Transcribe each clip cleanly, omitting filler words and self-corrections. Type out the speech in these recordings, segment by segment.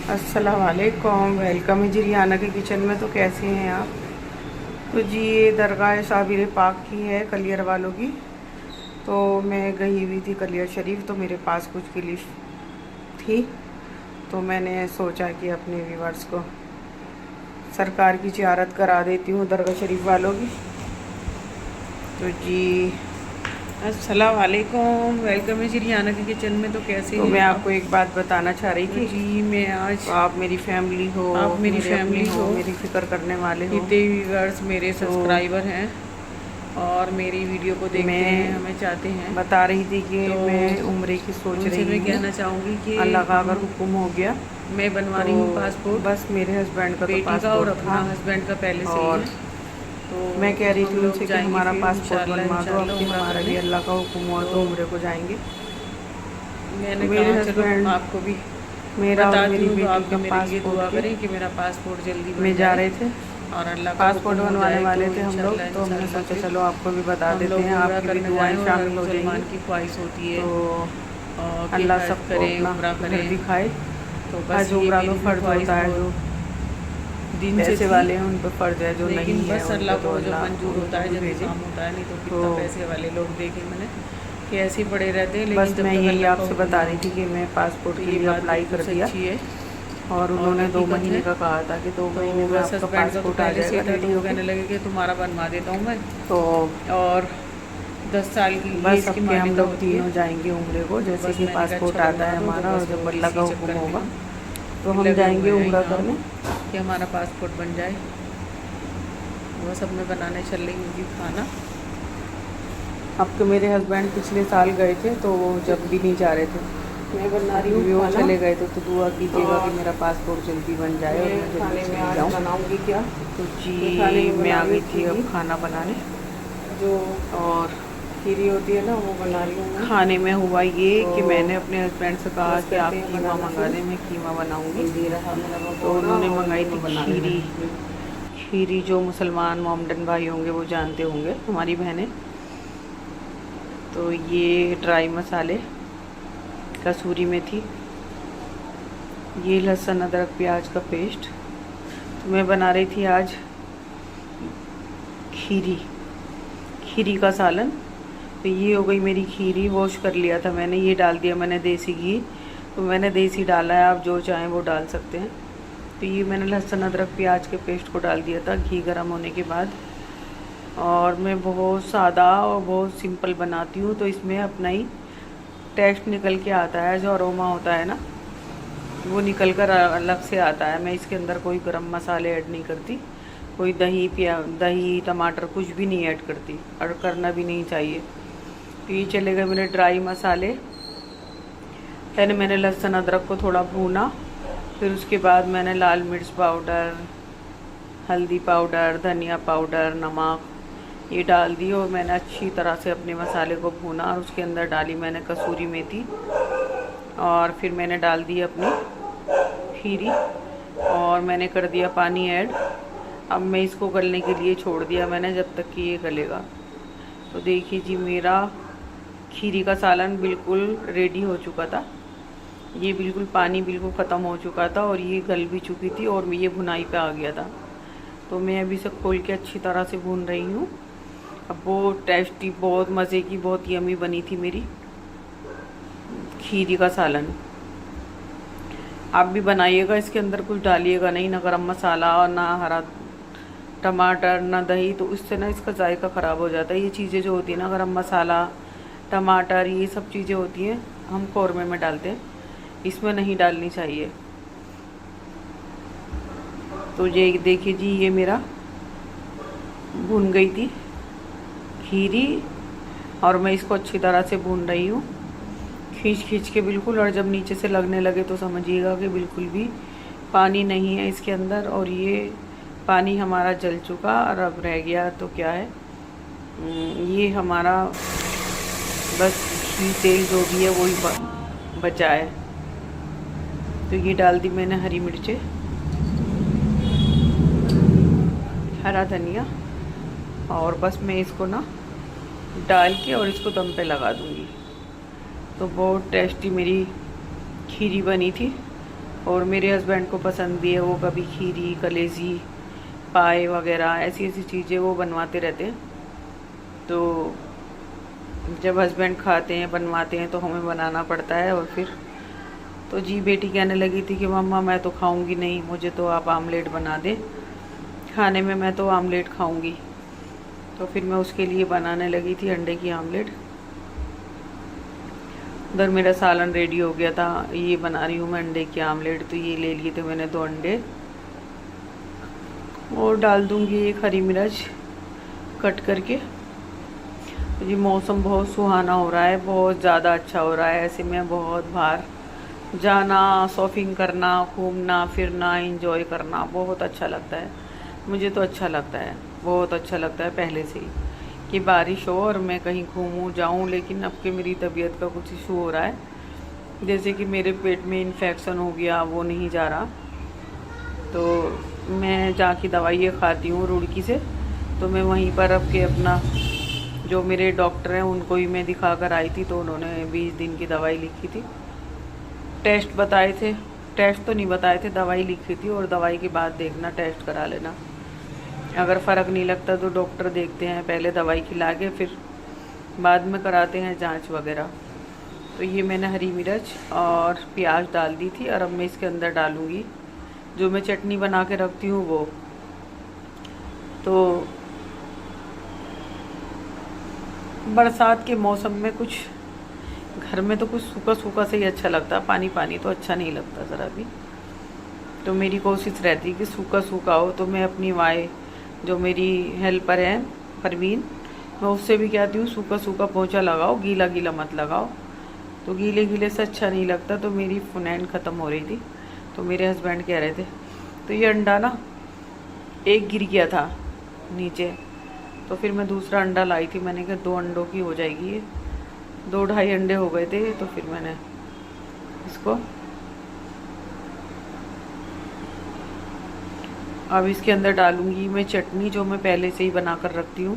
अस्सलाम वालेकुम। वेलकम है जी रियाना के किचन में। तो कैसे हैं आप? तो जी ये दरगाह साबिर पाक की है, कलियर वालों की। तो मैं गई हुई थी कलियर शरीफ, तो मेरे पास कुछ क्लिप थी, तो मैंने सोचा कि अपने व्यूवर्स को सरकार की ज़ियारत करा देती हूँ, दरगाह शरीफ वालों की। तो जी अस्सलाम वालेकुम, वेलकम है जी रियाना के किचन में। तो कैसे तो हैं मैं आप? आपको एक बात बताना चाह रही तो थी। जी मैं आज तो आप मेरी फैमिली हो, आप मेरी मेरे अपने फैमिली हो, हो, मेरी फिक्र करने वाले हो। जितने व्यूअर्स मेरे तो सब्सक्राइबर हैं और मेरी वीडियो को देखते हैं, मैं हमें चाहते हैं, बता रही थी कि तो मैं उम्रे की सोच उनसे रही मैं हूँ। कहना चाहूँगी कि अल्लाह का अगर हुक्म हो गया मैं बनवा तो रही हूँ पासपोर्ट, बस मेरे हस्बैंड का तो बेटी का और पासपोर्ट अपना था, हस्बैंड का पहले से ही और है। तो मैं कह रही हम थी लोग उनसे कि जाएंगे हमारा फिर पासपोर्ट इंशाल्लाह बनवा दो, अब इंशाल्लाह कि उम्रा हमारा करने। भी अल्लाह का हुक्म हुआ तो तो उम्रे को जाएंगे। तो मैंने मेरे कहा चलो हस्बैंड, आपको भी मेरा और बताती मेरी हूँ, तो बेटी आप का भी मेरे लिए पासपोर्ट दुआ के करें कि मेरा पासपोर्ट जल्दी बन में जा जाए रहे थे। और अल्लाह का पासपोर्ट हुक्म हो बनवाने जाए तो वाले थे हम लोग, इंशाल्लाह तो हमने इंशाल्लाह सोचा फिर चलो आपको भी बता हम देते लोग हैं, उम्रा आपकी भी करने दुआएं जाएं। और हर शामिल हो जाएंगी। मुसलमान की ख्वाहिश होती है तो कि अल्लाह हज सबको करें, अपना उम्रा घर करें। दिखाए। तो बस हज ये उम्रा तो मेरी भी फ़र्ज़ ख्वाहिश होता है, जो बहुत दिन से पैसे थी, वाले हैं उन पर फ़र्ज़ है, जो नहीं लेकिन है बस उन अल्लाह पर तो को जब अल्लाह मंजूर होता उनको है, भी जब ही भेजे। काम होता है। नहीं तो तो कितना पैसे वाले लोग देखे मैंने कि ऐसे ही पड़े रहते हैं, बस लेकिन जब मैं तक यही अल्लाह का आपसे हुक्म बता ना रही हो। थी कि मैं तो पासपोर्ट के ये लिए बात अप्लाई बिल्कुल कर दिया, सच्ची है और और उन्होंने 2 हकीकत महीने है। का कहा था कि 2 तो महीने में बस आपका हस्बैंड का तो पासपोर्ट आ पहले से ही जाएगा था, तो रेडी वो होके। कहने लगे कि तुम्हारा बनवा देता हूँ मैं। तो और 10 साल की बस एज अब की के हम मान्यता लोग होती है। तीनों जाएंगे उम्रे को, तो जैसे बस कि मैंने कहा पासपोर्ट अच्छा आता बनवा है दो, तो हमारा, और बस जब वो अल्लाह का इसी हुक्म चक्कर में होगा हम तो भी हम लगे जाएंगे हुए हैं उम्रा यहाँ करने। कि हमारा पासपोर्ट बन जाए। बस अब मैं बनाने चल रही हूँ जी खाना। अब के मेरे हस्बैंड पिछले साल गए थे, तो वो जब भी नहीं जा रहे थे, मैं बना रही अभी हूँ भी वो खाना। चले गए थे। तो दुआ कीजिएगा कि और मेरा पासपोर्ट जल्दी बन जाए और मैं मैं जल्दी खाने में चली आज जाऊँ। बनाऊँगी क्या? तो मैं खाने जी में मैं बना आ रही गई हूँ थी खीरी। अब खाना बनाने। जो और खीरी होती है ना, वो बना रही हूँ मैं। खाने में हुआ ये तो कि मैंने अपने हस्बैंड से कहा बस कि करते आप हैं कीमा बनाना मंगा शुरू। दें, मैं कीमा बनाऊँगी। तो ये रहा मेरा तो भगोना उन्होंने और मंगाई ये थी मैं बनाने खीरी। लगी हूँ। खीरी जो मुसलमान मोमडन भाई होंगे वो जानते होंगे, हमारी बहनें। तो ये ड्राई मसाले, कसूरी मेथी, ये लहसुन अदरक प्याज का पेस्ट। तो मैं बना रही थी आज खीरी, खीरी का सालन। तो ये हो गई मेरी खीरी, वॉश कर लिया था मैंने। ये डाल दिया मैंने देसी घी, तो मैंने देसी डाला है, आप जो चाहें वो डाल सकते हैं। तो ये मैंने लहसुन अदरक प्याज के पेस्ट को डाल दिया था घी गर्म होने के बाद। और मैं बहुत सादा और बहुत सिंपल बनाती हूँ, तो इसमें अपना ही टेस्ट निकल के आता है, जो अरोमा होता है ना वो निकल कर अलग से आता है। मैं इसके अंदर कोई गरम मसाले ऐड नहीं करती, कोई दही टमाटर कुछ भी नहीं ऐड करती, और करना भी नहीं चाहिए। तो ये चले गए मेरे ड्राई मसाले। पहले मैंने लहसुन अदरक को थोड़ा भूना, फिर उसके बाद मैंने लाल मिर्च पाउडर, हल्दी पाउडर, धनिया पाउडर, नमक ये डाल दी, और मैंने अच्छी तरह से अपने मसाले को भूना। और उसके अंदर डाली मैंने कसूरी मेथी, और फिर मैंने डाल दी अपनी खीरी, और मैंने कर दिया पानी ऐड। अब मैं इसको गलने के लिए छोड़ दिया मैंने, जब तक कि ये गलेगा। तो देखिए जी मेरा खीरी का सालन बिल्कुल रेडी हो चुका था। ये बिल्कुल पानी बिल्कुल ख़त्म हो चुका था, और ये गल भी चुकी थी, और ये भुनाई पे आ गया था। तो मैं अभी से खोल के अच्छी तरह से भून रही हूँ। अब बहुत टेस्टी, बहुत मज़े की, बहुत यमी बनी थी मेरी खीरी का सालन। आप भी बनाइएगा, इसके अंदर कुछ डालिएगा नहीं, ना गरम मसाला और ना हरा टमाटर ना दही, तो इससे ना इसका जायका ख़राब हो जाता है। ये चीज़ें जो होती है ना, गरम मसाला टमाटर ये सब चीज़ें होती हैं, हम कौरमे में डालते हैं, इसमें नहीं डालनी चाहिए। तो ये देखिए जी ये मेरा भून गई थी खीरी, और मैं इसको अच्छी तरह से भून रही हूँ, खींच खींच के बिल्कुल। और जब नीचे से लगने लगे तो समझिएगा कि बिल्कुल भी पानी नहीं है इसके अंदर, और ये पानी हमारा जल चुका। और अब रह गया तो क्या है, ये हमारा बस घी तेल जो भी है वही बचा है। तो ये डाल दी मैंने हरी मिर्चें, हरा धनिया, और बस मैं इसको ना डाल के और इसको दम पे लगा दूँगी। तो बहुत टेस्टी मेरी खीरी बनी थी। और मेरे हस्बैंड को पसंद भी है, वो कभी खीरी, कलेजी, पाए वगैरह ऐसी ऐसी चीज़ें वो बनवाते रहते हैं। तो जब हस्बैंड खाते हैं, बनवाते हैं, तो हमें बनाना पड़ता है। और फिर तो जी बेटी कहने लगी थी कि मम्मा मैं तो खाऊंगी नहीं, मुझे तो आप आमलेट बना दें, खाने में मैं तो आमलेट खाऊंगी। तो फिर मैं उसके लिए बनाने लगी थी अंडे की आमलेट। उधर मेरा सालन रेडी हो गया था, ये बना रही हूँ मैं अंडे की आमलेट। तो ये ले लिए थे मैंने 2 अंडे, और डाल दूँगी एक हरी मिर्च कट करके। तो जी मौसम बहुत सुहाना हो रहा है, बहुत ज़्यादा अच्छा हो रहा है। ऐसे में बहुत बाहर जाना, शॉपिंग करना, घूमना फिरना, एंजॉय करना बहुत अच्छा लगता है। मुझे तो अच्छा लगता है, बहुत अच्छा लगता है पहले से ही, कि बारिश हो और मैं कहीं घूमूं जाऊं। लेकिन अब के मेरी तबीयत का कुछ इशू हो रहा है, जैसे कि मेरे पेट में इन्फेक्शन हो गया, वो नहीं जा रहा। तो मैं जाके दवाइयाँ खाती हूँ रुड़की से। तो मैं वहीं पर अब के अपना जो मेरे डॉक्टर हैं उनको ही मैं दिखा कर आई थी। तो उन्होंने 20 दिन की दवाई लिखी थी, टेस्ट बताए थे, टेस्ट तो नहीं बताए थे, दवाई लिखी थी। और दवाई के बाद देखना, टेस्ट करा लेना। अगर फ़र्क नहीं लगता तो डॉक्टर देखते हैं, पहले दवाई खिला के फिर बाद में कराते हैं जांच वगैरह। तो ये मैंने हरी मिर्च और प्याज डाल दी थी, और अब मैं इसके अंदर डालूँगी जो मैं चटनी बना के रखती हूँ वो। तो बरसात के मौसम में कुछ घर में तो कुछ सूखा सूखा से ही अच्छा लगता है, पानी पानी तो अच्छा नहीं लगता ज़रा भी। तो मेरी कोशिश रहती है कि सूखा सूखा हो। तो मैं अपनी वाई जो मेरी हेल्पर है परवीन, मैं उससे भी कहती हूँ सूखा सूखा पोंछा लगाओ, गीला गीला मत लगाओ। तो गीले गीले से अच्छा नहीं लगता। तो मेरी फुनैन ख़त्म हो रही थी, तो मेरे हस्बैंड कह रहे थे। तो ये अंडा ना एक गिर गया था नीचे, तो फिर मैं दूसरा अंडा लाई थी। मैंने कहा 2 अंडों की हो जाएगी ये, 2-2.5 अंडे हो गए थे। तो फिर मैंने इसको अब इसके अंदर डालूंगी मैं चटनी, जो मैं पहले से ही बना कर रखती हूँ।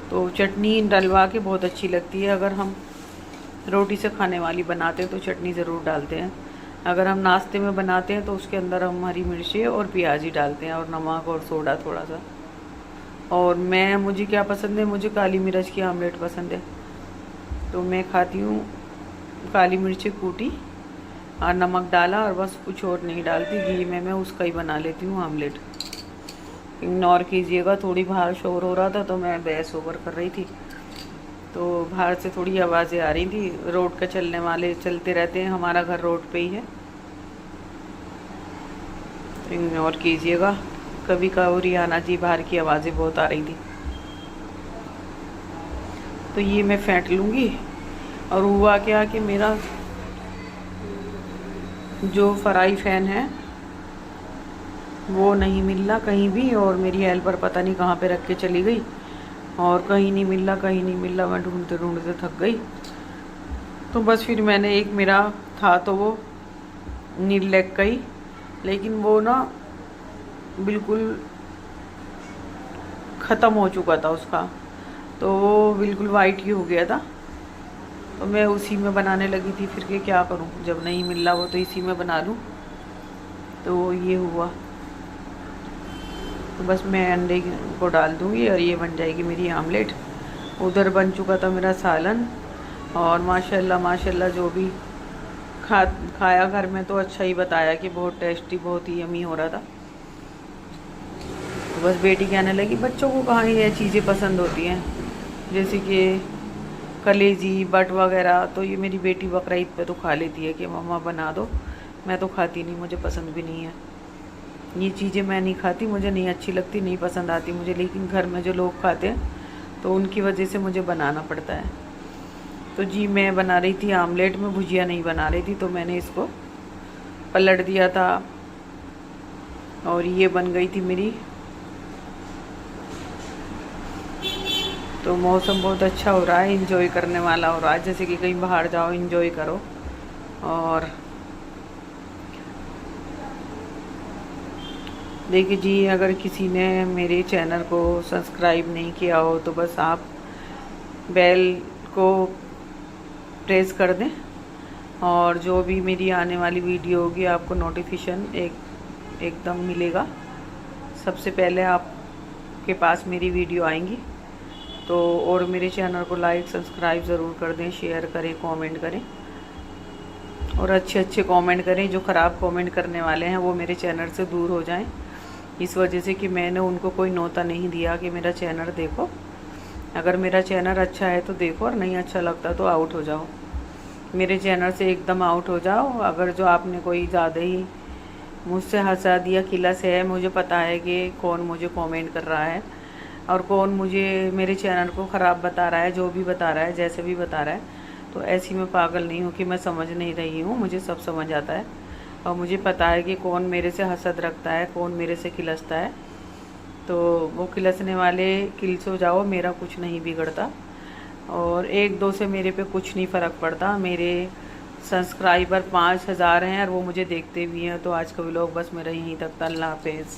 तो चटनी डलवा के बहुत अच्छी लगती है। अगर हम रोटी से खाने वाली बनाते हैं तो चटनी ज़रूर डालते हैं। अगर हम नाश्ते में बनाते हैं तो उसके अंदर हम हरी मिर्ची और प्याज ही डालते हैं, और नमक और सोडा थोड़ा सा। और मुझे क्या पसंद है, मुझे काली मिर्च की आमलेट पसंद है। तो मैं खाती हूँ काली मिर्ची कूटी और नमक डाला, और बस कुछ और नहीं डालती। घी में मैं उसका ही बना लेती हूँ आमलेट। इग्नोर कीजिएगा, थोड़ी बाहर शोर हो रहा था तो मैं बहस ओवर कर रही थी। तो बाहर से थोड़ी आवाज़ें आ रही थी, रोड का चलने वाले चलते रहते हैं, हमारा घर रोड पे ही है, तो इग्नोर कीजिएगा। कभी कभी आना जी बाहर की आवाज़ें बहुत आ रही थी। तो ये मैं फेंट लूँगी। और हुआ क्या कि मेरा जो फ्राई पैन है वो नहीं मिल रहा कहीं भी, और मेरी हेल्पर पता नहीं कहाँ पे रख के चली गई, और कहीं नहीं मिल रहा, कहीं नहीं मिल रहा। मैं ढूंढते ढूंढते थक गई। तो बस फिर मैंने एक मेरा था तो वो नीलैक का ही, लेकिन वो ना बिल्कुल ख़त्म हो चुका था उसका, तो वो बिल्कुल वाइट ही हो गया था। तो मैं उसी में बनाने लगी थी। फिर के क्या करूं, जब नहीं मिल रहा वो तो इसी में बना लूं। तो ये हुआ। तो बस मैं अंडे को डाल दूंगी और ये बन जाएगी मेरी आमलेट। उधर बन चुका था मेरा सालन, और माशाल्लाह माशाल्लाह जो भी खाया घर में तो अच्छा ही बताया कि बहुत टेस्टी, बहुत ही यमी हो रहा था। तो बस बेटी कहने लगी बच्चों को कहाँ ये चीज़ें पसंद होती हैं, जैसे कि कलेजी, बट वगैरह। तो ये मेरी बेटी बकरा ईद पे तो खा लेती है कि मम्मा बना दो। मैं तो खाती नहीं, मुझे पसंद भी नहीं है ये चीज़ें, मैं नहीं खाती, मुझे नहीं अच्छी लगती, नहीं पसंद आती मुझे। लेकिन घर में जो लोग खाते हैं तो उनकी वजह से मुझे बनाना पड़ता है। तो जी मैं बना रही थी आमलेट में, भुजिया नहीं बना रही थी। तो मैंने इसको पलट दिया था और ये बन गई थी मेरी। तो मौसम बहुत अच्छा हो रहा है, इंजॉय करने वाला हो रहा है, जैसे कि कहीं बाहर जाओ इंजॉय करो। और देखिए जी, अगर किसी ने मेरे चैनल को सब्सक्राइब नहीं किया हो तो बस आप बेल को प्रेस कर दें, और जो भी मेरी आने वाली वीडियो होगी आपको नोटिफिकेशन एकदम मिलेगा। सबसे पहले आपके पास मेरी वीडियो आएंगी। तो और मेरे चैनल को लाइक सब्सक्राइब ज़रूर कर दें, शेयर करें, कमेंट करें और अच्छे अच्छे कमेंट करें। जो ख़राब कमेंट करने वाले हैं वो मेरे चैनल से दूर हो जाएं, इस वजह से कि मैंने उनको कोई न्योता नहीं दिया कि मेरा चैनल देखो। अगर मेरा चैनल अच्छा है तो देखो और नहीं अच्छा लगता तो आउट हो जाओ, मेरे चैनल से एकदम आउट हो जाओ। अगर जो आपने कोई ज़्यादा ही मुझसे हंसा दिया खिलस है, मुझे पता है कि कौन मुझे कमेंट कर रहा है और कौन मुझे मेरे चैनल को ख़राब बता रहा है, जो भी बता रहा है, जैसे भी बता रहा है। तो ऐसी मैं पागल नहीं हूँ कि मैं समझ नहीं रही हूँ, मुझे सब समझ आता है और मुझे पता है कि कौन मेरे से हसद रखता है, कौन मेरे से खिलसता है। तो वो खिलसने वाले खिलस हो जाओ, मेरा कुछ नहीं बिगड़ता और 1-2 से मेरे पे कुछ नहीं फ़र्क पड़ता। मेरे सब्सक्राइबर 5000 हैं और वो मुझे देखते भी हैं। तो आज का व्लॉग बस मेरा यहीं तक था। अल्लाह हाफिज़।